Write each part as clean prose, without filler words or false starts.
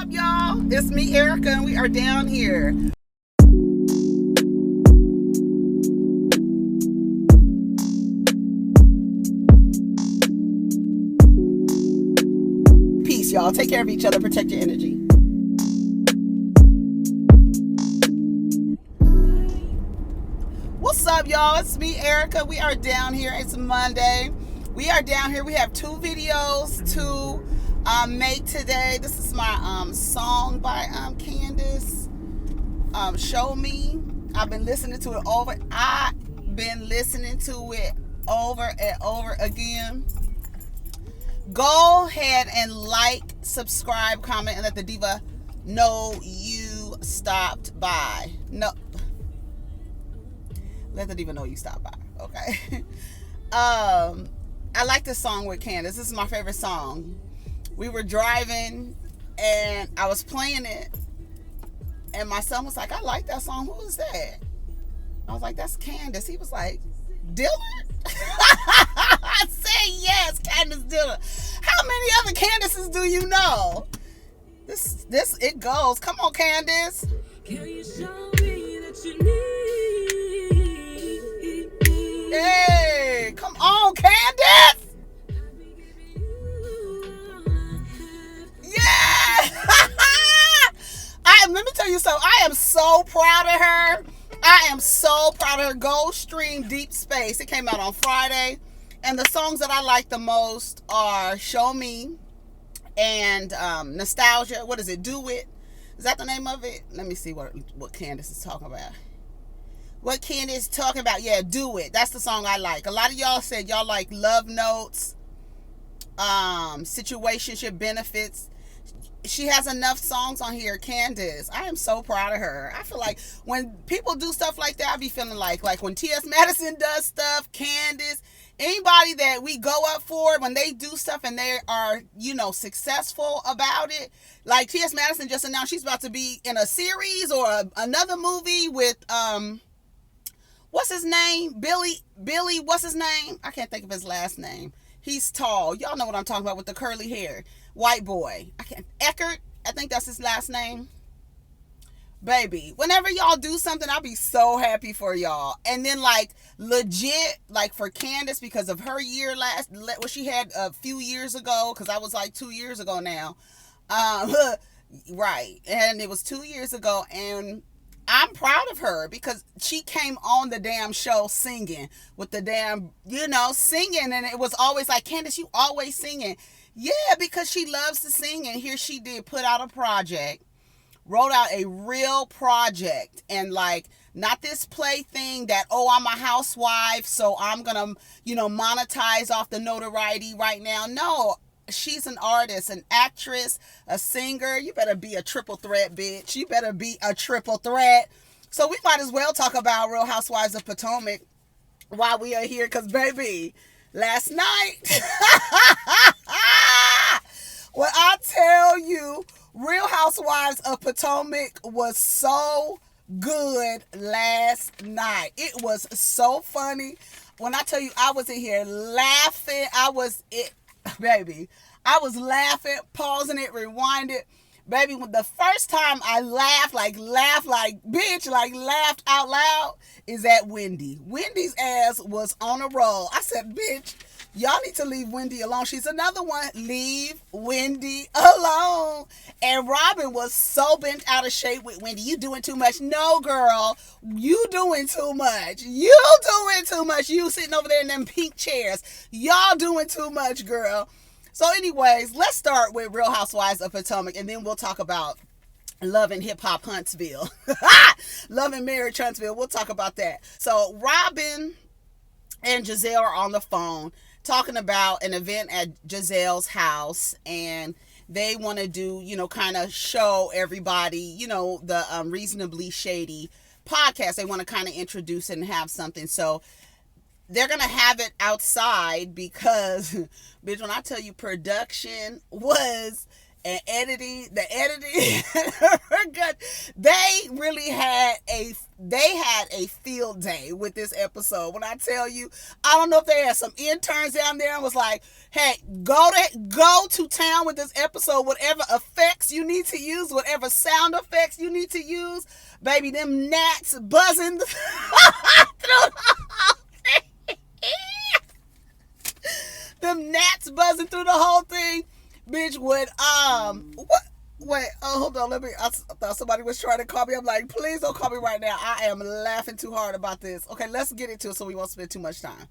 up, y'all? It's me, Erica, and we are down here. Peace, y'all. Take care of each other. Protect your energy. What's up, y'all? It's me, Erica. We are down here. It's Monday. We are down here. We have 2 videos to make today. This is my song by Candace. Show Me. I've been listening to it over. I've been listening to it over and over again. Go ahead and like, subscribe, comment, and let the diva know you stopped by. No. Let the diva know you stopped by. Okay. I like this song with Candace. This is my favorite song. We were driving and I was playing it, and my son was like, I like that song. Who is that? I was like, that's Candace. He was like, Dillard? I said, yes, Candace Dillard. How many other Candaces do you know? This it goes. Come on, Candace. Can you show me that you need? Hey, come on, Candace. Yeah. Let me tell you something. I am so proud of her. I am so proud of her. Gold Stream Deep Space. It came out on Friday. And the songs that I like the most are Show Me and Nostalgia. What is it? Do It. Is that the name of it? Let me see what Candace is talking about. What Candace is talking about. Yeah, Do It. That's the song I like. A lot of y'all said y'all like Love Notes, Situationship Benefits. She has enough songs on here, Candace. I am so proud of her. I feel like when people do stuff like that, I be feeling like when T.S. Madison does stuff, Candace, anybody that we go up for, when they do stuff and they are, successful about it. Like T.S. Madison just announced she's about to be in a series or another movie with, what's his name? Billy, what's his name? I can't think of his last name. He's tall. Y'all know what I'm talking about with the curly hair. White boy. Eckert. I think that's his last name. Baby, whenever y'all do something, I'll be so happy for y'all. And then legit, for Candace, because of her year what she had a few years ago, because I was 2 years ago now. Right. And it was 2 years ago, and I'm proud of her because she came on the damn show singing with the damn, singing. And it was always like, Candace, you always singing. Yeah, because she loves to sing. And here she did put out a project, wrote out a real project, and not this play thing that, I'm a housewife, so I'm going to, monetize off the notoriety right now. No, she's an artist, an actress, a singer. You better be a triple threat, bitch. You better be a triple threat. So we might as well talk about Real Housewives of Potomac while we are here, because, baby, last night, when I tell you, Real Housewives of Potomac was so good last night. It was so funny. When I tell you, I was in here laughing. Baby, I was laughing, pausing it, rewind it. Baby, the first time I laughed out loud is at Wendy. Wendy's ass was on a roll. I said, bitch, y'all need to leave Wendy alone. She's another one. Leave Wendy alone. And Robin was so bent out of shape with Wendy. You doing too much. No, girl. You doing too much. You doing too much. You sitting over there in them pink chairs. Y'all doing too much, girl. So anyways, let's start with Real Housewives of Potomac, and then we'll talk about Love and Hip Hop Huntsville. Love and Marriage Huntsville. We'll talk about that. So Robin and Giselle are on the phone talking about an event at Giselle's house, and they want to do, kind of show everybody, the Reasonably Shady podcast. They want to kind of introduce it and have something. So they're going to have it outside because, bitch, when I tell you production was and the editing good. They really had a field day with this episode. When I tell you, I don't know if they had some interns down there and was like, hey, go to town with this episode, whatever effects you need to use, whatever sound effects you need to use, baby, them gnats buzzing through the whole thing. Them gnats buzzing through the whole thing. Bitch, what? What? Wait, hold on. I thought somebody was trying to call me. I'm like, please don't call me right now. I am laughing too hard about this. Okay, let's get into it so we won't spend too much time.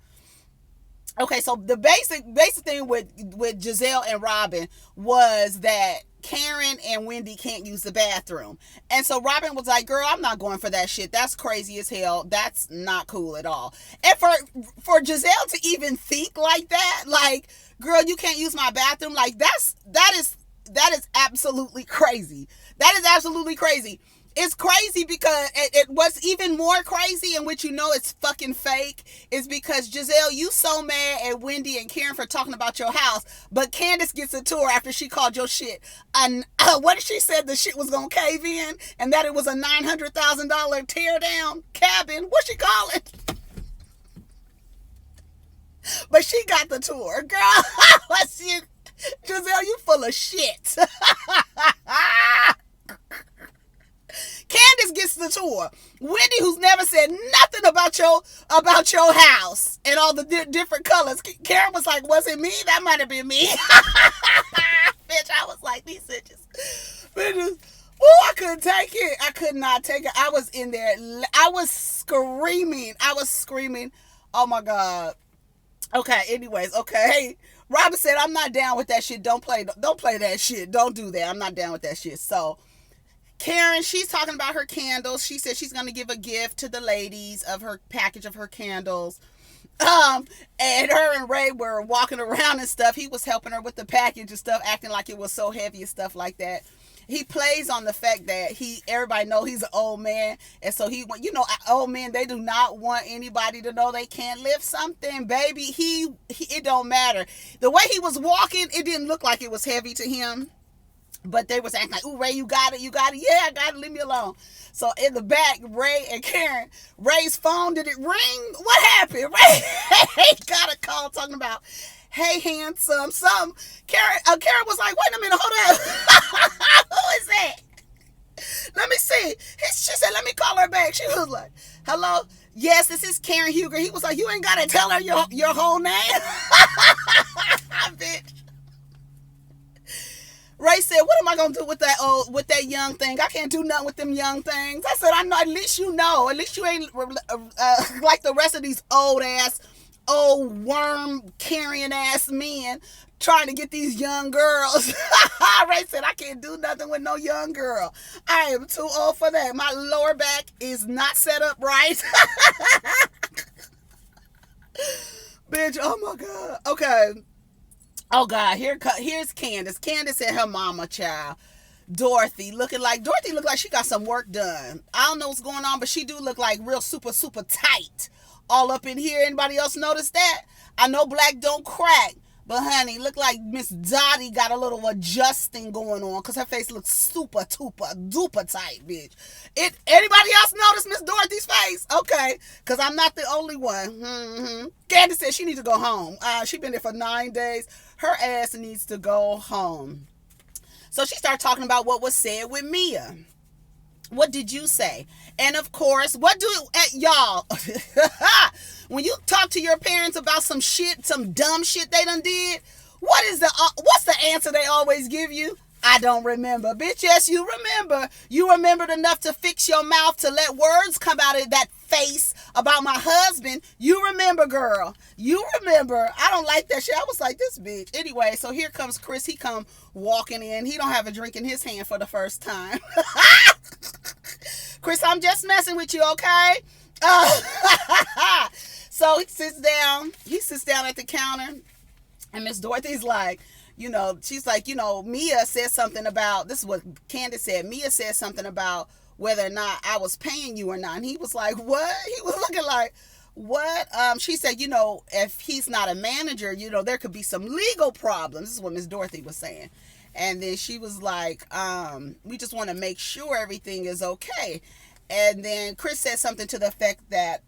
Okay, so the basic thing with Giselle and Robin was that Karen and Wendy can't use the bathroom. And so Robin was like, girl, I'm not going for that shit. That's crazy as hell. That's not cool at all. And for Giselle to even think like that, like, girl, you can't use my bathroom, like that is absolutely crazy. That is absolutely crazy. It's crazy because what's even more crazy, and which you know it's fucking fake, is because Giselle, you so mad at Wendy and Karen for talking about your house, but Candace gets a tour after she called your shit. And what did she said? The shit was gonna cave in, and that it was a $900,000 tear down cabin. What she call it? But she got the tour, girl. What's you, Giselle? You full of shit. Candace gets the tour. Wendy, who's never said nothing about your house and all the different colors. Karen was like, was it me? That might have been me. Bitch, I was like, these bitches. Oh, I couldn't take it. I could not take it. I was in there. I was screaming. Oh my God. Okay, anyways, okay. Robin said, I'm not down with that shit. Don't play that shit. Don't do that. I'm not down with that shit. So Karen, she's talking about her candles. She said she's going to give a gift to the ladies of her package of her candles. And her and Ray were walking around and stuff. He was helping her with the package and stuff, acting like it was so heavy and stuff like that. He plays on the fact that everybody know he's an old man. And so old men, they do not want anybody to know they can't lift something, baby. It don't matter. The way he was walking, it didn't look like it was heavy to him. But they was acting like, ooh, Ray, you got it. Yeah, I got it. Leave me alone. So in the back, Ray and Karen, Ray's phone, did it ring? What happened? Ray got a call talking about, hey, handsome, something. Karen was like, wait a minute, hold up. Who is that? Let me see. She said, let me call her back. She was like, hello? Yes, this is Karen Huger. He was like, you ain't got to tell her your whole name. Bitch. Ray said, what am I going to do with that young thing? I can't do nothing with them young things. I said, I know, at least you know. At least you ain't like the rest of these old worm carrying ass men trying to get these young girls. Ray said, I can't do nothing with no young girl. I am too old for that. My lower back is not set up right. Bitch, oh my God. Okay. Oh God, here's Candace. Candace and her mama child, Dorothy look like she got some work done. I don't know what's going on, but she do look like real super, super tight all up in here. Anybody else notice that? I know black don't crack, but honey, look like Miss Dottie got a little adjusting going on because her face looks super, duper tight, bitch. Anybody else notice Miss Dorothy's face? Okay, because I'm not the only one. Mm-hmm. Candace said she needs to go home. She been there for 9 days. Her ass needs to go home. So she started talking about what was said with Mia. What did you say? And of course, y'all, when you talk to your parents about some dumb shit they done did, what's the answer they always give you? I don't remember. Bitch, yes, you remember. You remembered enough to fix your mouth to let words come out of that face about my husband. You remember, girl. You remember. I don't like that shit. I was like, this bitch. Anyway, so here comes Chris. He come walking in. He don't have a drink in his hand for the first time. Chris, I'm just messing with you, okay? So he sits down at the counter, and Miss Dorothy's like, she's like, Mia said something about, this is what Candace said, Mia said something about whether or not I was paying you or not. And he was like, what? He was looking like, what? She said, if he's not a manager, there could be some legal problems. This is what Miss Dorothy was saying. And then she was like, we just want to make sure everything is okay. And then Chris said something to the effect that,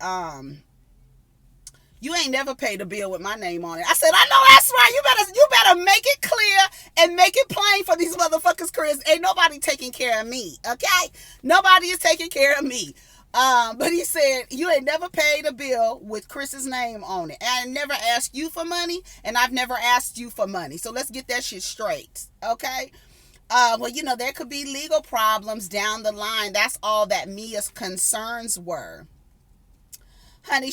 you ain't never paid a bill with my name on it. I said, I know that's right. You better make it clear and make it plain for these motherfuckers, Chris. Ain't nobody taking care of me, okay? Nobody is taking care of me. But he said, you ain't never paid a bill with Chris's name on it. And I never asked you for money, and I've never asked you for money. So let's get that shit straight, okay? Well, there could be legal problems down the line. That's all that Mia's concerns were. Honey,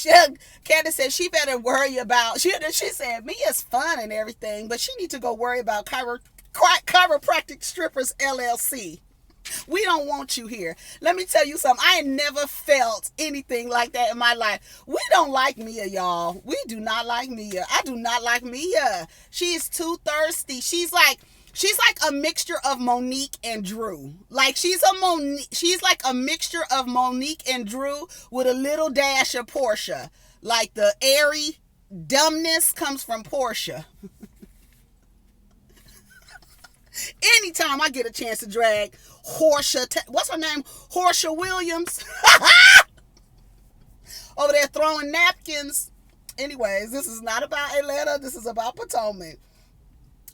Candace said she better worry about, she said, Mia's fun and everything, but she need to go worry about Chiropractic Strippers LLC. We don't want you here. Let me tell you something. I ain't never felt anything like that in my life. We don't like Mia, y'all. We do not like Mia. I do not like Mia. She is too thirsty. She's like a mixture of Monique and Drew. Like she's like a mixture of Monique and Drew with a little dash of Portia. Like the airy dumbness comes from Portia. Anytime I get a chance to drag what's her name? Portia Williams. Over there throwing napkins. Anyways, this is not about Atlanta. This is about Potomac.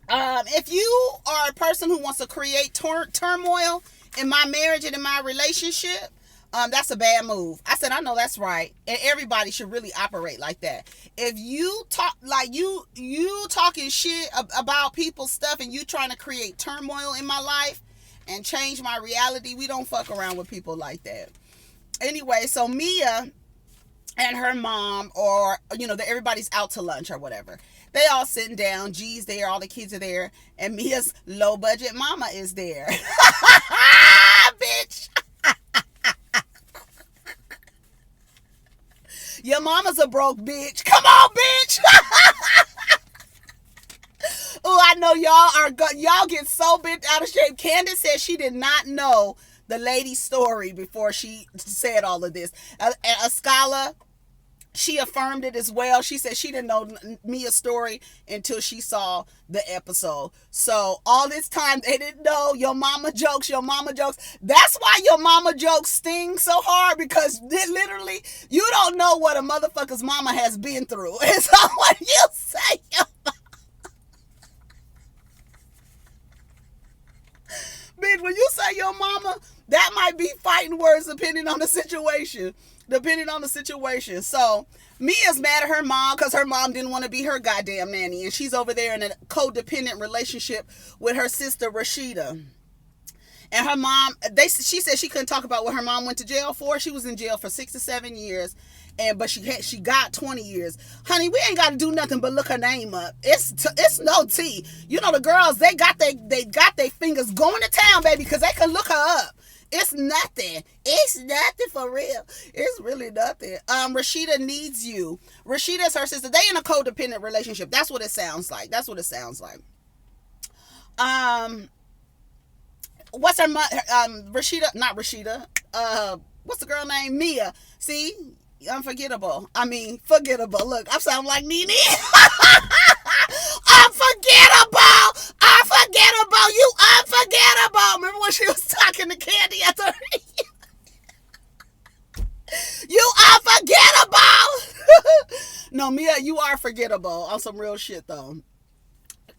If you are a person who wants to create turmoil in my marriage and in my relationship, that's a bad move. I said, I know that's right. And everybody should really operate like that. If you talk like you talking shit about people's stuff and you trying to create turmoil in my life and change my reality, we don't fuck around with people like that. Anyway, so Mia and her mom, or everybody's out to lunch or whatever. They all sitting down. G's there. All the kids are there. And Mia's low budget mama is there. Bitch. Your mama's a broke bitch. Come on, bitch. Oh, I know y'all get so bent out of shape. Candace said she did not know the lady's story before she said all of this. A scholar, she affirmed it as well. She said she didn't know Mia's story until she saw the episode. So all this time they didn't know your mama jokes. That's why your mama jokes sting so hard, because literally you don't know what a motherfucker's mama has been through. And so when you say bitch, when you say your mama, that might be fighting words depending on the situation. So Mia's mad at her mom because her mom didn't want to be her goddamn nanny, and she's over there in a codependent relationship with her sister Rashida. And her mom, she said she couldn't talk about what her mom went to jail for. She was in jail for 6 to 7 years, but she got 20 years. Honey, we ain't got to do nothing but look her name up. It's no tea. The girls, they got their fingers going to town, baby, because they can look her up. It's nothing. It's nothing for real. It's really nothing. Rashida needs you. Rashida's her sister. They in a codependent relationship. That's what it sounds like. What's her mother? Rashida, not Rashida. What's the girl name? Mia. See? Unforgettable. Forgettable. Look, I sound like Nene. Unforgettable. You unforgettable. Remember when she was talking to Candy at the You unforgettable. No, Mia, you are forgettable on some real shit though.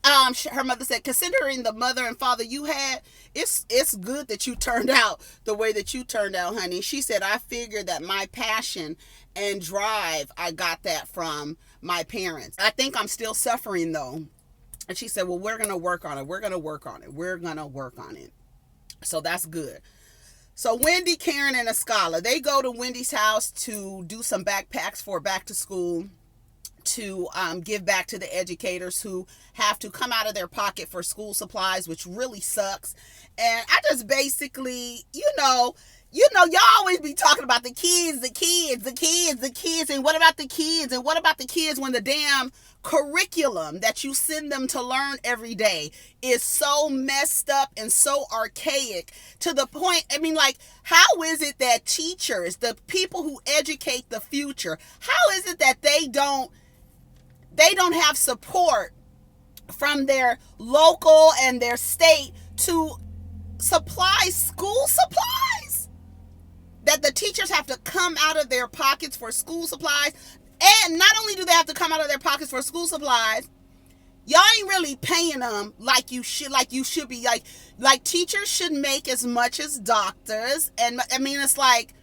Her mother said, considering the mother and father you had, it's good that you turned out the way that you turned out, honey. She said, I figured that my passion and drive, I got that from my parents. I think I'm still suffering though. And she said, well, we're going to work on it. So that's good. So Wendy, Karen, and Escala, they go to Wendy's house to do some backpacks for back to school, to give back to the educators who have to come out of their pocket for school supplies, which really sucks. And I just basically, y'all always be talking about the kids. And what about the kids? And what about the kids when the damn curriculum that you send them to learn every day is so messed up and so archaic to the point, how is it that teachers, the people who educate the future, how is it that they don't have support from their local and their state to supply school supplies, that the teachers have to come out of their pockets for school supplies. And not only do they have to come out of their pockets for school supplies, y'all ain't really paying them like you should be. Like teachers should make as much as doctors. And I mean, it's like,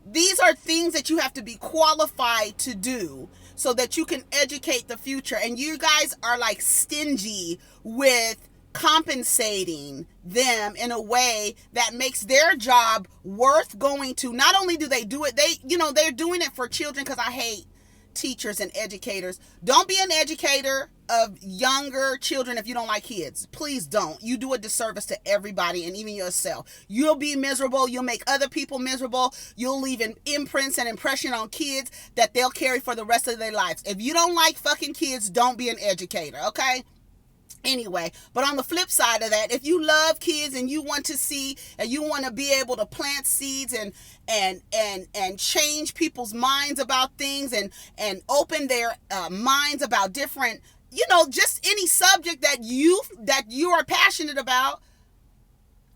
these are things that you have to be qualified to do so that you can educate the future. And you guys are like stingy with compensating them in a way that makes their job worth going to. Not only do they do it, they're doing it for children, because I hate teachers and educators. Don't be an educator of younger children if you don't like kids. Please don't. You do a disservice to everybody and even yourself. You'll be miserable. You'll make other people miserable. You'll leave an imprints and impression on kids that they'll carry for the rest of their lives. If you don't like fucking kids, don't be an educator, okay? Anyway, but on the flip side of that, if you love kids and you want to see and you want to be able to plant seeds and change people's minds about things and open their minds about different, just any subject that you are passionate about,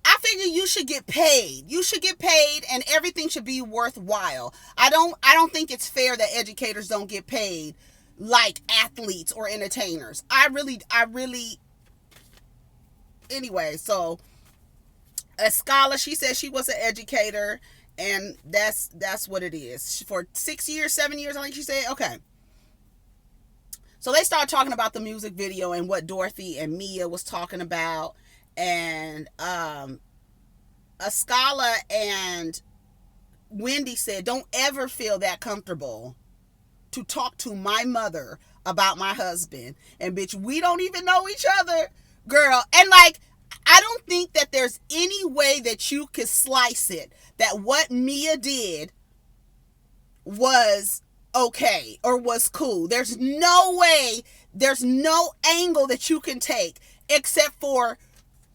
I figure you should get paid. You should get paid, and everything should be worthwhile. I don't think it's fair that educators don't get paid like athletes or entertainers. I really anyway. So a scholar, she said she was an educator, and that's what it is. For 7 years, I think she said. Okay. So they started talking about the music video and what Dorothy and Mia was talking about, and a scholar and Wendy said, don't ever feel that comfortable to talk to my mother about my husband. And bitch, we don't even know each other, girl. And like, I don't think that there's any way that you could slice it that what Mia did was okay or was cool. There's no way, there's no angle that you can take except for,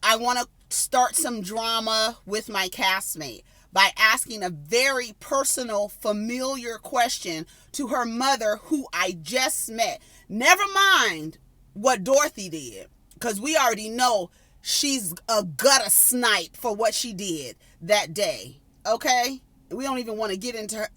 I want to start some drama with my castmate by asking a very personal, familiar question to her mother, who I just met. Never mind what Dorothy did, because we already know she's a gutter snipe for what she did that day. Okay? We don't even want to get into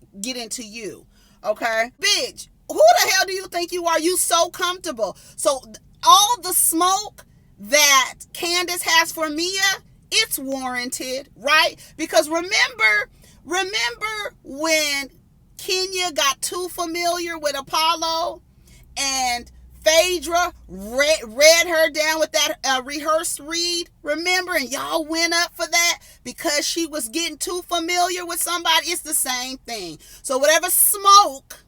you. Okay? Bitch, who the hell do you think you are? You so comfortable. So all the smoke that Candace has for Mia, it's warranted, right? Because remember when Kenya got too familiar with Apollo and Phaedra read her down with that rehearsed read? Remember? And y'all went up for that because she was getting too familiar with somebody. It's the same thing. So whatever smoke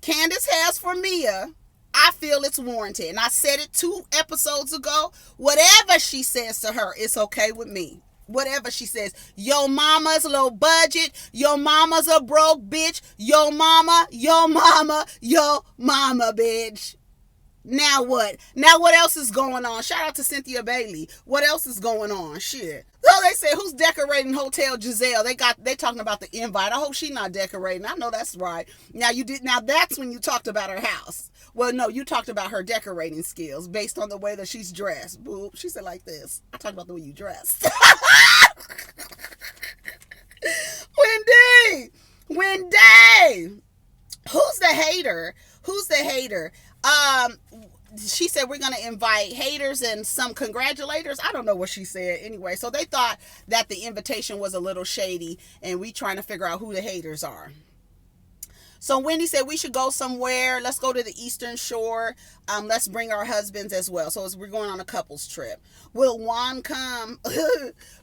Candace has for Mia, I feel it's warranted. And I said it 2 episodes ago. Whatever she says to her, it's okay with me. Whatever she says. Your mama's low budget. Your mama's a broke bitch. Your mama, bitch. Now what? Now what else is going on? Shout out to Cynthia Bailey. What else is going on? Shit. So they say, who's decorating Hotel Giselle? They talking about the invite. I hope she's not decorating. I know that's right. Now that's when you talked about her house. Well, no, you talked about her decorating skills based on the way that she's dressed. Boop. She said like this. I talked about the way you dressed. Wendy. Who's the hater? She said we're going to invite haters and some congratulators. I don't know what she said anyway. So they thought that the invitation was a little shady, and we trying to figure out who the haters are. So Wendy said we should go somewhere. Let's go to the Eastern Shore. Let's bring our husbands as well. So we're going on a couples trip. Will Juan come?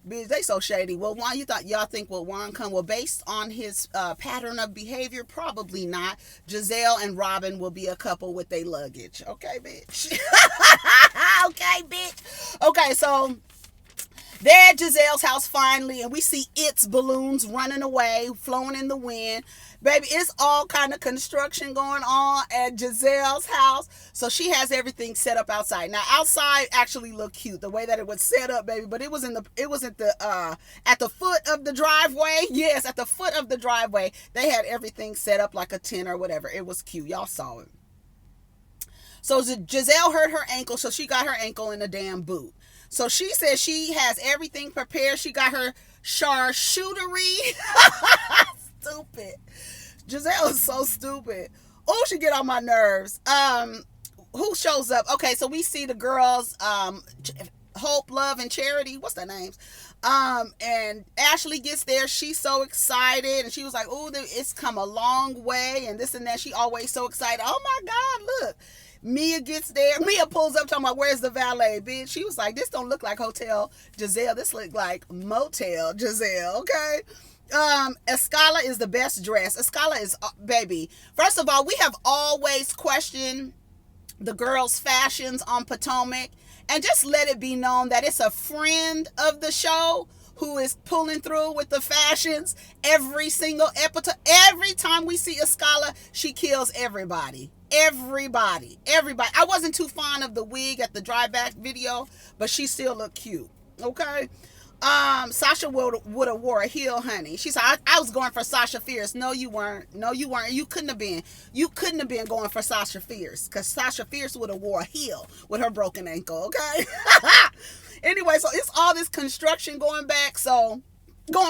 Bitch, they so shady. Will Juan, y'all think will Juan come? Well, based on his pattern of behavior, probably not. Giselle and Robin will be a couple with their luggage. Okay, bitch. Okay, bitch. Okay, so they're at Giselle's house finally, and we see its balloons running away, flowing in the wind. Baby, it's all kind of construction going on at Giselle's house. So she has everything set up outside. Now, outside actually looked cute, the way that it was set up, baby. But it was at the foot of the driveway. Yes, at the foot of the driveway. They had everything set up like a tent or whatever. It was cute. Y'all saw it. So Giselle hurt her ankle, so she got her ankle in a damn boot. So she says she has everything prepared. She got her charcuterie. Stupid. Giselle is so stupid. Oh, she get on my nerves. Who shows up? Okay, so we see the girls, Hope, Love, and Charity. What's their names? And Ashley gets there. She's so excited, and she was like, "Oh, it's come a long way," and this and that. She always so excited. Oh my God, look. Mia gets there. Mia pulls up talking about, "Where's the valet, bitch?" She was like, "This don't look like Hotel Giselle. This look like Motel Giselle." Okay. Escala is the best dressed. Escala is, baby. First of all, we have always questioned the girls' fashions on Potomac, and just let it be known that it's a friend of the show who is pulling through with the fashions every single episode. Every time we see Escala, she kills everybody. Everybody. I wasn't too fond of the wig at the drive back video, but she still looked cute. Okay. Sasha would have wore a heel, honey. She said, I was going for Sasha Fierce. No, you weren't. You couldn't have been going for Sasha Fierce, because Sasha Fierce would have wore a heel with her broken ankle. Okay. Anyway, so it's all this construction going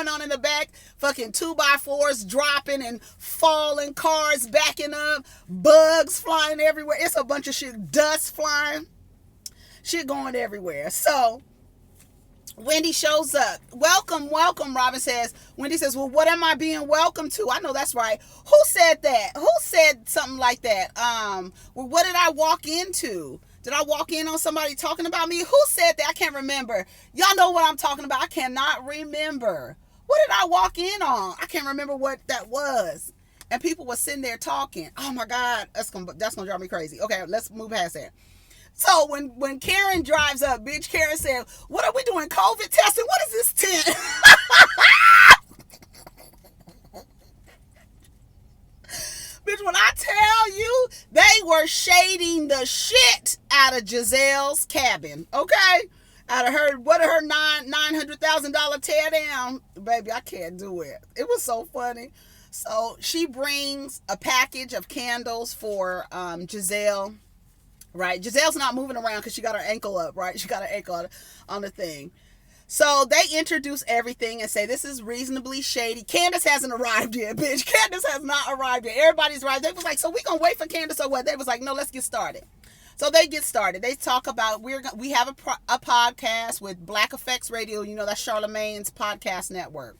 on in the back, fucking 2x4s dropping and falling, cars backing up, bugs flying everywhere. It's a bunch of shit, dust flying, shit going everywhere. So Wendy shows up. Welcome, Robin says. Wendy says, "Well, what am I being welcome to?" I know that's right. Who said that? Who said something like that? Well, what did I walk into? Did I walk in on somebody talking about me? Who said that? I can't remember. Y'all know what I'm talking about. I cannot remember. What did I walk in on? I can't remember what that was. And people were sitting there talking. Oh my God, that's gonna drive me crazy. Okay, let's move past that. So when Karen drives up, bitch, Karen said, "What are we doing? COVID testing? What is this tent?" Bitch, when I tell you, they were shading the shit out of Giselle's cabin, okay? Out of her $900,000 tear down, baby, I can't do it. It was so funny. So she brings a package of candles for Giselle, right? Giselle's not moving around because she got her ankle up, right? She got her ankle on the thing. So they introduce everything and say, "This is reasonably shady." Candace hasn't arrived yet, bitch. Candace has not arrived yet. Everybody's arrived. They was like, "So we gonna wait for Candace or what?" They was like, "No, let's get started." So they get started. They talk about, we have a podcast with Black Effects Radio. You know, that's Charlemagne's podcast network.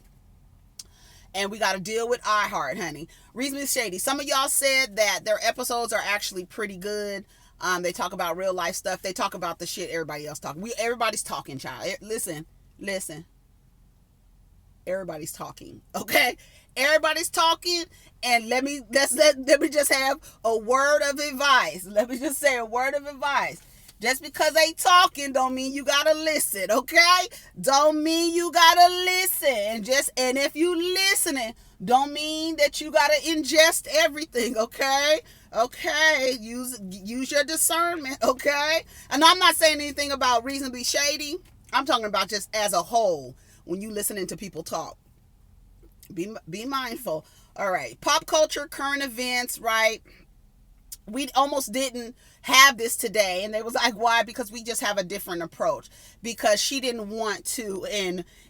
And we got to deal with iHeart, honey. Reasonably shady. Some of y'all said that their episodes are actually pretty good. They talk about real life stuff. They talk about the shit everybody else talking. Everybody's talking, child. Listen. Everybody's talking, okay? Everybody's talking, and let me just have a word of advice. Let me just say a word of advice. Just because they talking don't mean you gotta listen, okay? Don't mean you gotta listen. And if you listening, don't mean that you gotta ingest everything, okay? Okay, use your discernment, okay? And I'm not saying anything about reasonably shady. I'm talking about just as a whole. When you listening to people talk, be mindful. All right, pop culture, current events, right? We almost didn't have this today, and they was like, "Why?" Because we just have a different approach. Because she didn't want to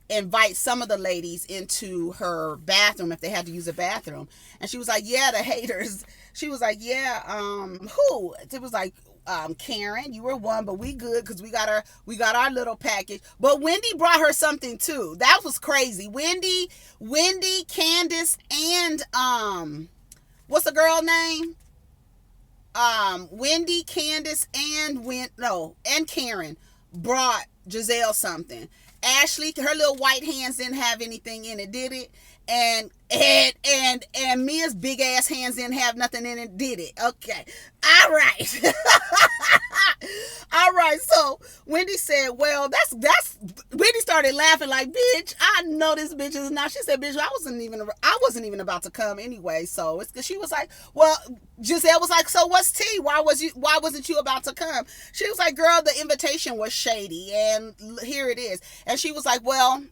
invite some of the ladies into her bathroom if they had to use a bathroom, and she was like, "Yeah, the haters." She was like, "Yeah, who?" It was like, Karen, you were one, but we good because we got our little package. But Wendy brought her something too. That was crazy. Wendy, Candace, and what's the girl name? Wendy, Candace, and Karen brought Giselle something. Ashley, her little white hands didn't have anything in it, did it? And Mia's big ass hands didn't have nothing in it, did it? Okay. All right. All right. So Wendy said, "Well, that's Wendy started laughing like, "Bitch, I know this bitch is not." She said, "Bitch, I wasn't even about to come anyway." So it's because she was like, well, Giselle was like, "So what's tea? Why wasn't you about to come?" She was like, "Girl, the invitation was shady, and here it is." And she was like, "Well,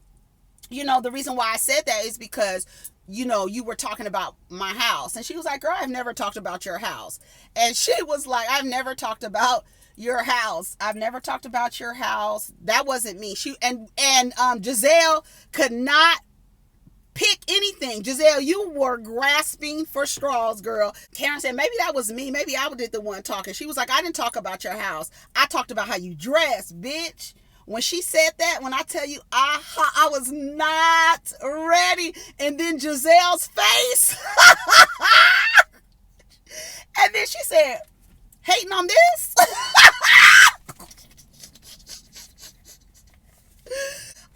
you know, the reason why I said that is because you were talking about my house. And she was like, girl, I've never talked about your house. And she was like, I've never talked about your house. I've never talked about your house. That wasn't me. Giselle could not pick anything. Giselle, you were grasping for straws, girl. Karen said, maybe that was me. Maybe I did the one talking. She was like, I didn't talk about your house. I talked about how you dress, bitch. When she said that, when I tell you, I was not ready. And then Giselle's face. And then she said, hating on this?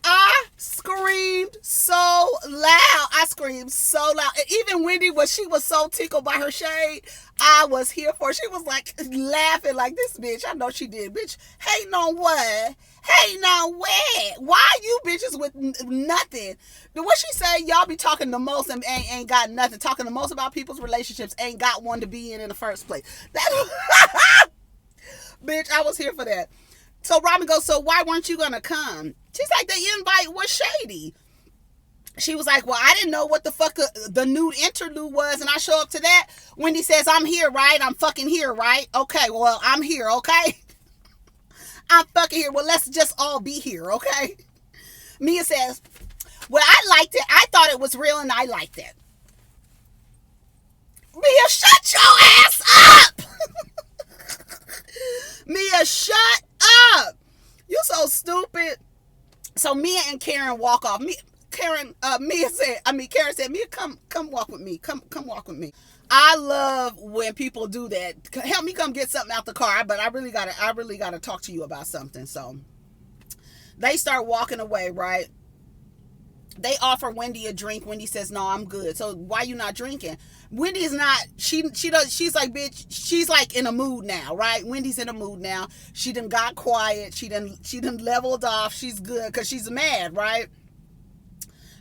I screamed so loud. And even Wendy, she was so tickled by her shade, I was here for it. She was like laughing like, this bitch, I know she did. Bitch, hating on what? Hating on what? Why you bitches with nothing? What she say? Y'all be talking the most and ain't got nothing. Talking the most about people's relationships, ain't got one to be in the first place. Bitch, I was here for that. So Robin goes, so why weren't you gonna come? She's like, the invite was shady. She was like, well, I didn't know what the fuck the nude interlude was, and I show up to that. Wendy says, I'm here, right? I'm fucking here, right? Okay, well, I'm here, okay? I'm fucking here. Well, let's just all be here, okay? Mia says, well, I liked it. I thought it was real, and I liked it. Mia, shut your ass up! Mia, shut up! You so stupid. So Mia and Karen walk off. Karen said, Mia, come walk with me. Come walk with me. I love when people do that. Help me come get something out the car, but I really gotta talk to you about something. So they start walking away, right? They offer Wendy a drink. Wendy says, no, I'm good. So why you not drinking? Wendy is not, she's like, bitch, she's like in a mood now, right? Wendy's in a mood now. She done got quiet. She done leveled off. She's good because she's mad, right?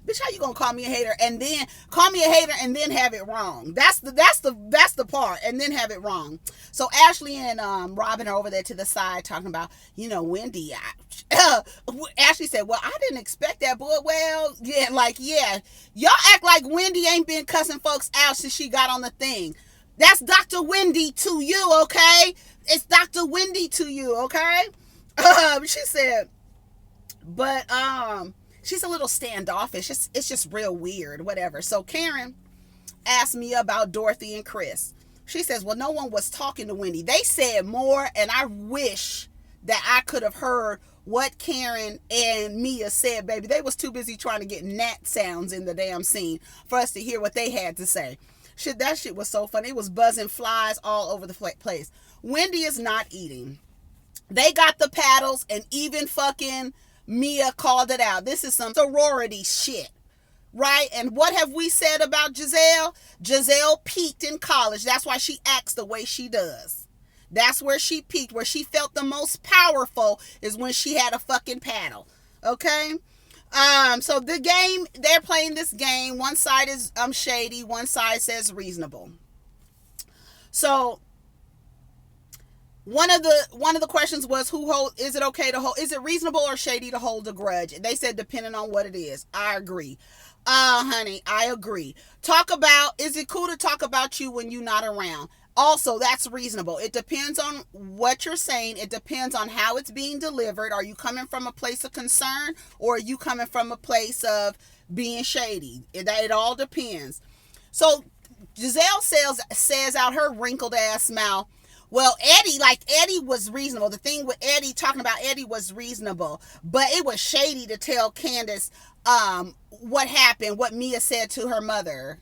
Bitch, how you gonna call me a hater and then have it wrong? That's the part, and then have it wrong. So Ashley and Robin are over there to the side talking about, Wendy. Ashley said, well, I didn't expect that, boy. Well, yeah. Y'all act like Wendy ain't been cussing folks out since she got on the thing. That's Dr. Wendy to you, okay? It's Dr. Wendy to you, okay? She said, but she's a little standoffish. It's just real weird, whatever. So Karen asked me about Dorothy and Chris. She says, well, no one was talking to Wendy. They said more, and I wish that I could have heard what Karen and Mia said, baby. They was too busy trying to get gnat sounds in the damn scene for us to hear what they had to say. That shit was so funny. It was buzzing flies all over the place. Wendy is not eating. They got the paddles, and even fucking Mia called it out. This is some sorority shit, right? And what have we said about Giselle? Giselle peaked in college. That's why she acts the way she does. That's where she peaked. Where she felt the most powerful is when she had a fucking paddle. Okay? So the game, they're playing this game. One side is shady. One side says reasonable. So one of the questions was, is it reasonable or shady to hold a grudge? They said depending on what it is. I agree. Honey, I agree. Is it cool to talk about you when you're not around? Also, that's reasonable. It depends on what you're saying. It depends on how it's being delivered. Are you coming from a place of concern, or are you coming from a place of being shady? It all depends. So Giselle says out her wrinkled ass mouth, well, Eddie was reasonable. The thing with Eddie, talking about Eddie, was reasonable. But it was shady to tell Candace what happened, what Mia said to her mother.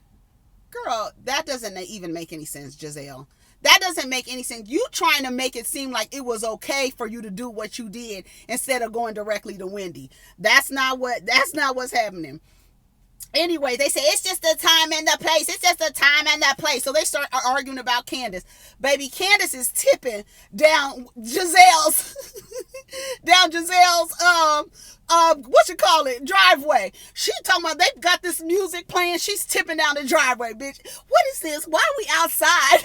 Girl, that doesn't even make any sense, Giselle. That doesn't make any sense. You trying to make it seem like it was okay for you to do what you did instead of going directly to Wendy. That's not what's happening. Anyway, they say it's just the time and the place. It's just the time and the place. So they start arguing about Candace. Baby, Candace is tipping down Giselle's driveway. She talking about they got this music playing. She's tipping down the driveway, bitch. What is this? Why are we outside?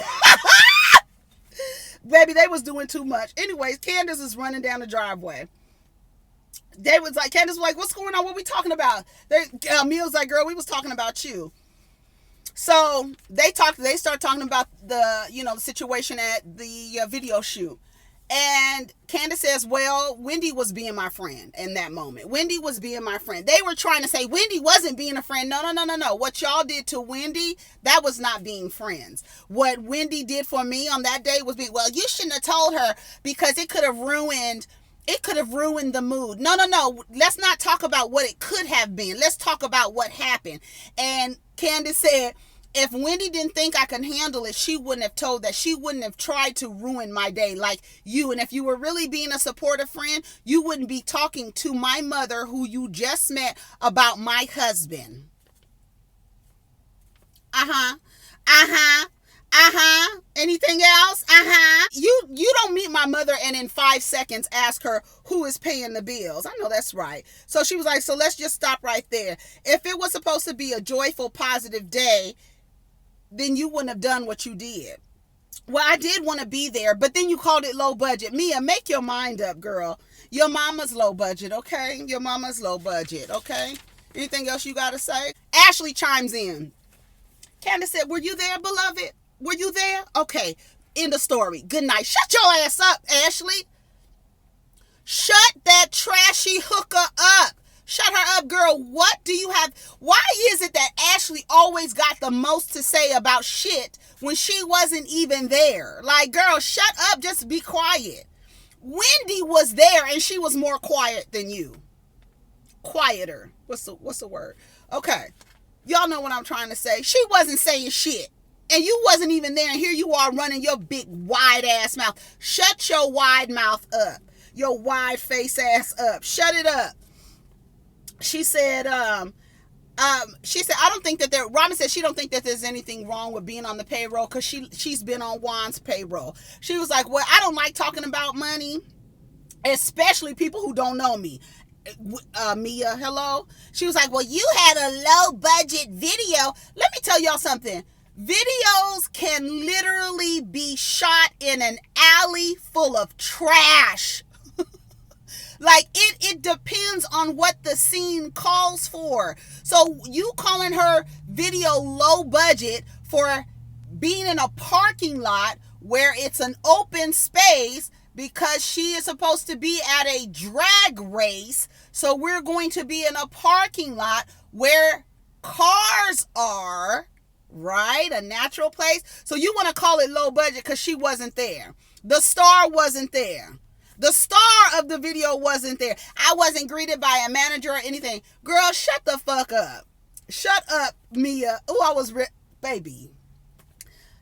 Baby, they was doing too much. Anyways, Candace is running down the driveway. Candace was like, what's going on? What we talking about? Mia was like, girl, we was talking about you. So they start talking about the, the situation at the video shoot. And Candace says, well, Wendy was being my friend in that moment. Wendy was being my friend. They were trying to say Wendy wasn't being a friend. No, no, no, no, no. What y'all did to Wendy, that was not being friends. What Wendy did for me on that day was being, well, you shouldn't have told her because it could have ruined the mood. No, no, no. Let's not talk about what it could have been. Let's talk about what happened. And Candace said, if Wendy didn't think I could handle it, she wouldn't have told that. She wouldn't have tried to ruin my day like you. And if you were really being a supportive friend, you wouldn't be talking to my mother, who you just met, about my husband. Uh-huh. Uh-huh. Uh-huh. Anything else? Uh-huh. You don't meet my mother and in 5 seconds ask her who is paying the bills. I know that's right. So she was like, so let's just stop right there. If it was supposed to be a joyful, positive day, then you wouldn't have done what you did. Well, I did want to be there, but then you called it low budget. Mia, make your mind up, girl. Your mama's low budget, okay? Your mama's low budget, okay? Anything else you got to say? Ashley chimes in. Candace said, were you there, beloved? Were you there? Okay, end of story. Good night. Shut your ass up, Ashley. Shut that trashy hooker up. Shut her up, girl. What do you have? Why is it that Ashley always got the most to say about shit when she wasn't even there? Like, girl, shut up. Just be quiet. Wendy was there and she was more quiet than you. Quieter. What's the word? Okay. Y'all know what I'm trying to say. She wasn't saying shit. And you wasn't even there. And here you are running your big wide ass mouth. Shut your wide mouth up. Your wide face ass up. Shut it up. She said, I don't think that Robin said she don't think that there's anything wrong with being on the payroll because she's been on Juan's payroll. She was like, well, I don't like talking about money, especially people who don't know me. Mia, hello? She was like, well, you had a low budget video. Let me tell y'all something. Videos can literally be shot in an alley full of trash. Like, it depends on what the scene calls for. So you calling her video low budget for being in a parking lot where it's an open space because she is supposed to be at a drag race. So we're going to be in a parking lot where cars are, right? A natural place. So you want to call it low budget because she wasn't there. The star wasn't there. The star of the video wasn't there. I wasn't greeted by a manager or anything. Girl, shut the fuck up. Shut up, Mia. Baby.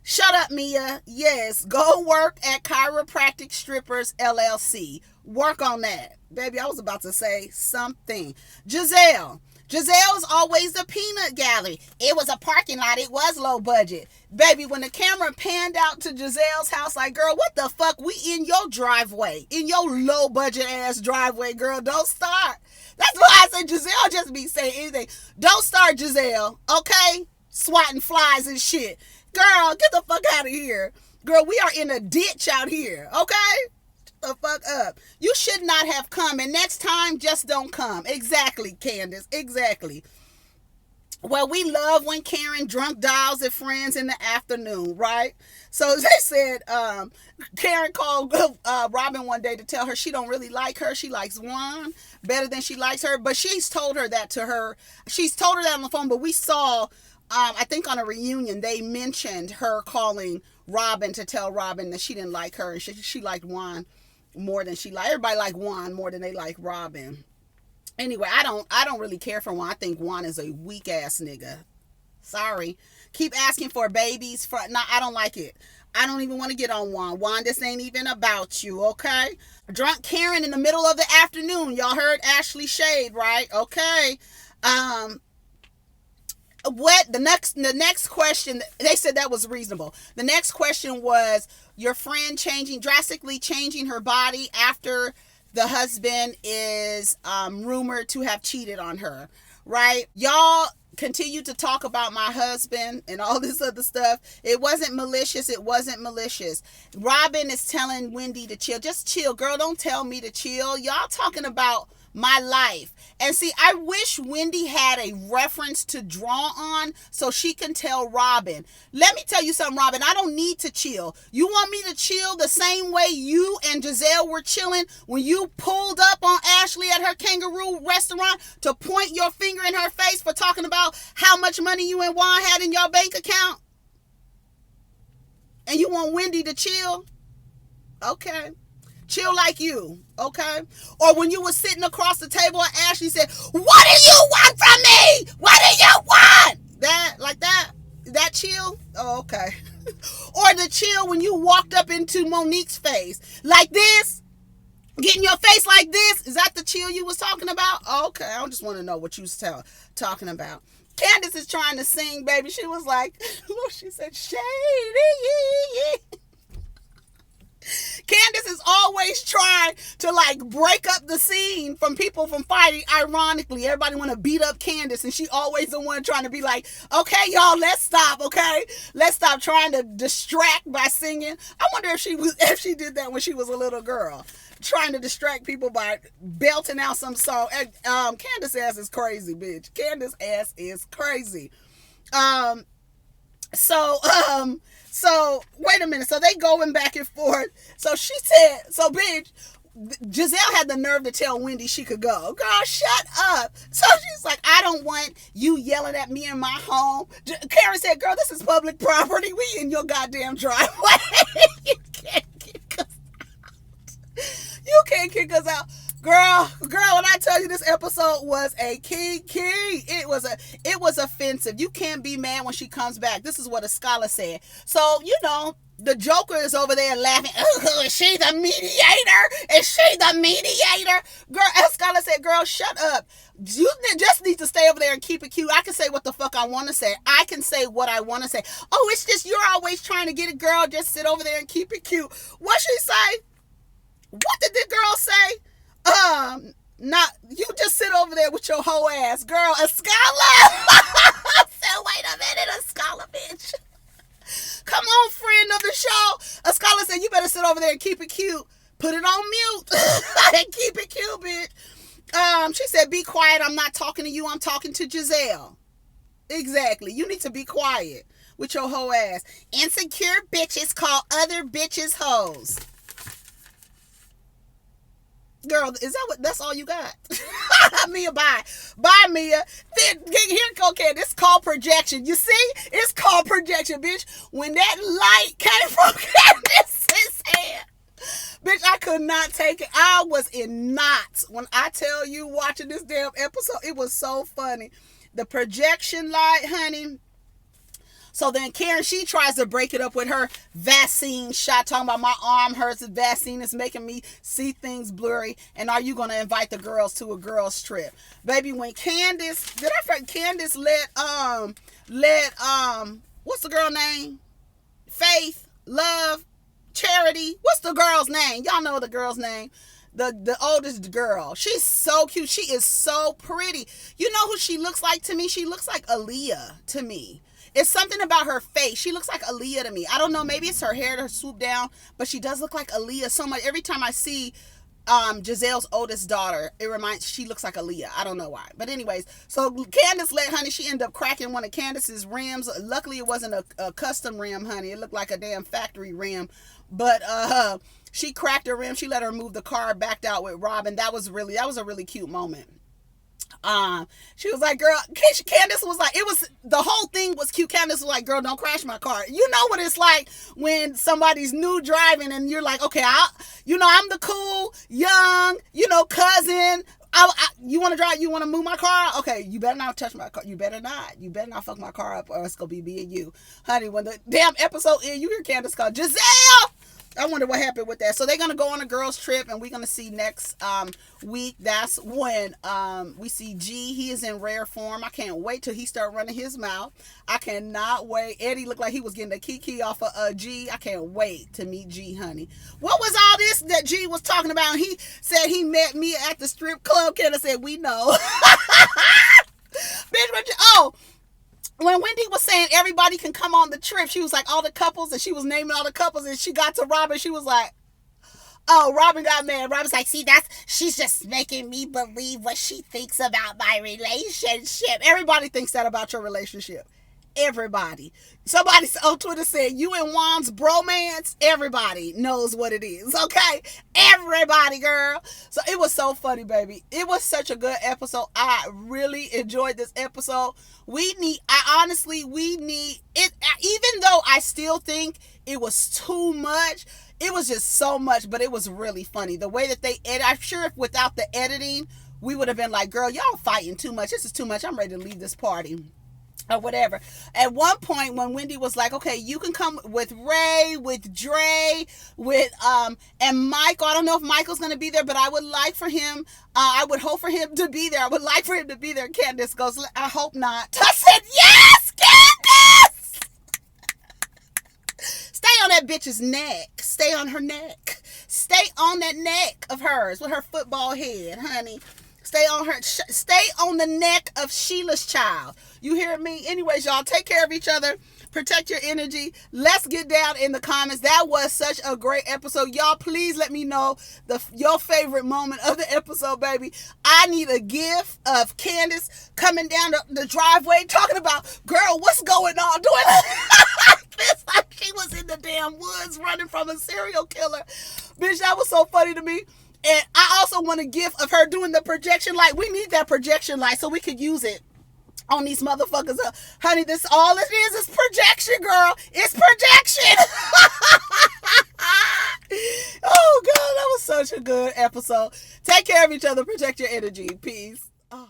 Shut up, Mia. Yes, go work at Chiropractic Strippers LLC. Work on that. Baby, I was about to say something. Giselle's always the peanut gallery. It was a parking lot. It was low budget. Baby, when the camera panned out to Giselle's house, like, girl, what the fuck? We in your driveway. In your low budget ass driveway, girl. Don't start. That's why I said Giselle just be saying anything. Don't start, Giselle. Okay? Swatting flies and shit. Girl, get the fuck out of here. Girl, we are in a ditch out here. Okay? The fuck up. You should not have come, and next time just don't come. Exactly, Candace. Exactly. Well, we love when Karen drunk dials at friends in the afternoon, right? So they said Karen called Robin one day to tell her she don't really like her. She likes Juan better than she likes her, but she's told her that to her. She's told her that on the phone, but we saw I think on a reunion they mentioned her calling Robin to tell Robin that she didn't like her and she liked Juan more than she liked. Everybody like Juan more than they like Robin. Anyway, I don't really care for Juan. I think Juan is a weak ass nigga. Sorry. Keep asking for babies. I don't like it. I don't even want to get on Juan. Juan, this ain't even about you, okay? Drunk Karen in the middle of the afternoon. Y'all heard Ashley Shade, right? Okay. What the next question, they said that was reasonable. The next question was your friend drastically changing her body after the husband is rumored to have cheated on her, right? Y'all continue to talk about my husband and all this other stuff. It wasn't malicious. Robin is telling Wendy to chill. Just chill, girl. Don't tell me to chill. Y'all talking about my life. And see, I wish Wendy had a reference to draw on so she can tell Robin, let me tell you something, Robin, I don't need to chill. You want me to chill the same way you and Giselle were chilling when you pulled up on Ashley at her kangaroo restaurant to point your finger in her face for talking about how much money you and Juan had in your bank account? And you want Wendy to chill? Okay. Chill like you, okay? Or when you were sitting across the table and Ashley said, what do you want from me? What do you want? That, like that? That chill? Oh, okay. Or the chill when you walked up into Monique's face. Like this? Getting your face like this? Is that the chill you was talking about? Oh, okay, I just want to know what you was talking about. Candace is trying to sing, baby. She was like, look, she said, shady. Candace is always trying to like break up the scene from people from fighting. Ironically, everybody want to beat up Candace, and she always the one trying to be like, okay, y'all, let's stop, okay? Let's stop trying to distract by singing. I wonder if she did that when she was a little girl, trying to distract people by belting out some song. Candace ass is crazy, bitch. Candace ass is crazy. So wait a minute. So they going back and forth. So she said, so bitch, Giselle had the nerve to tell Wendy she could go. Girl, shut up. So she's like, I don't want you yelling at me in my home. Karen said, girl, this is public property. We in your goddamn driveway. You can't kick us out. You can't kick us out. Girl, when I tell you this episode was a key. It was offensive. You can't be mad when she comes back. This is what a scholar said. So, you know, the Joker is over there laughing. Oh, is she the mediator? Is she the mediator? Girl, as scholar said, girl, shut up. You just need to stay over there and keep it cute. I can say what the fuck I want to say. I can say what I want to say. Oh, it's just you're always trying to get it, girl. Just sit over there and keep it cute. What she say? What did the girl say? Not you just sit over there with your whole ass, girl. A scholar. So wait a minute, a scholar, bitch. Come on, friend of the show. A scholar said you better sit over there and keep it cute. Put it on mute and keep it cute, bitch. She said, "Be quiet. I'm not talking to you. I'm talking to Giselle." Exactly. You need to be quiet with your whole ass. Insecure bitches call other bitches hoes. Girl, is that's all you got? Mia, bye. Bye, Mia. Then, here go, okay, this is called projection. You see? It's called projection, bitch. When that light came from Candace's head, bitch, I could not take it. I was in knots. When I tell you, watching this damn episode, it was so funny. The projection light, honey. So then Karen, she tries to break it up with her vaccine shot, talking about my arm hurts, the vaccine is making me see things blurry, and are you going to invite the girls to a girls trip? Baby, when Candace let what's the girl name? Faith, Love, Charity, what's the girl's name? Y'all know the girl's name. The oldest girl. She's so cute. She is so pretty. You know who she looks like to me? She looks like Aaliyah to me. It's something about her face. She looks like Aaliyah to me. I don't know. Maybe it's her hair, her swoop down, but she does look like Aaliyah so much. Every time I see Giselle's oldest daughter, she looks like Aaliyah. I don't know why. But anyways, so Candace she ended up cracking one of Candace's rims. Luckily, it wasn't a custom rim, honey. It looked like a damn factory rim. But she cracked her rim. She let her move the car, backed out with Robin. That was a really cute moment. She was like, girl, Candace was like, the whole thing was cute. Candace was like, girl, don't crash my car. You know what it's like when somebody's new driving and you're like, okay, I'm the cool, young, cousin. You want to drive? You want to move my car? Okay, you better not touch my car. You better not fuck my car up, or it's going to be me and you. Honey, when the damn episode ends, you hear Candace call, Giselle! I wonder what happened with that. So they're going to go on a girls trip, and we're going to see next week. That's when we see G. He is in rare form. I can't wait till he start running his mouth. I cannot wait. Eddie looked like he was getting the kiki off of G. I can't wait to meet G, honey. What was all this that G was talking about? He said he met me at the strip club. Kenna said, we know. Bitch, when Wendy was saying everybody can come on the trip, she was like, all the couples, and she was naming all the couples, and she got to Robin, she was like, Oh, Robin got mad. Robin's like, see, she's just making me believe what she thinks about my relationship. Everybody thinks that about your relationship. Everybody. Somebody on Twitter said, you and Juan's bromance, everybody knows what it is, okay? Everybody, girl. So it was so funny, baby. It was such a good episode. I really enjoyed this episode. We need it, even though I still think it was too much. It was just so much, but it was really funny. The way that they edit, I'm sure if without the editing, we would have been like, girl, y'all fighting too much. This is too much. I'm ready to leave this party. Or whatever. At one point when Wendy was like, okay, you can come with Ray, with Dre, with and Michael. I don't know if Michael's gonna be there, but I would like for him, I would hope for him to be there. I would like for him to be there. Candace goes, I hope not. I said, yes, Candace! Stay on that bitch's neck. Stay on her neck. Stay on that neck of hers with her football head, honey. Stay on the neck of Sheila's child. You hear me? Anyways, y'all, take care of each other. Protect your energy. Let's get down in the comments. That was such a great episode. Y'all, please let me know your favorite moment of the episode, baby. I need a gif of Candace coming down the driveway talking about, girl, what's going on? Doing this like she was in the damn woods running from a serial killer. Bitch, that was so funny to me. And I also want a gif of her doing the projection light. We need that projection light so we could use it on these motherfuckers. Honey, this all it is projection, girl. It's projection. Oh, God, that was such a good episode. Take care of each other. Protect your energy. Peace. Oh.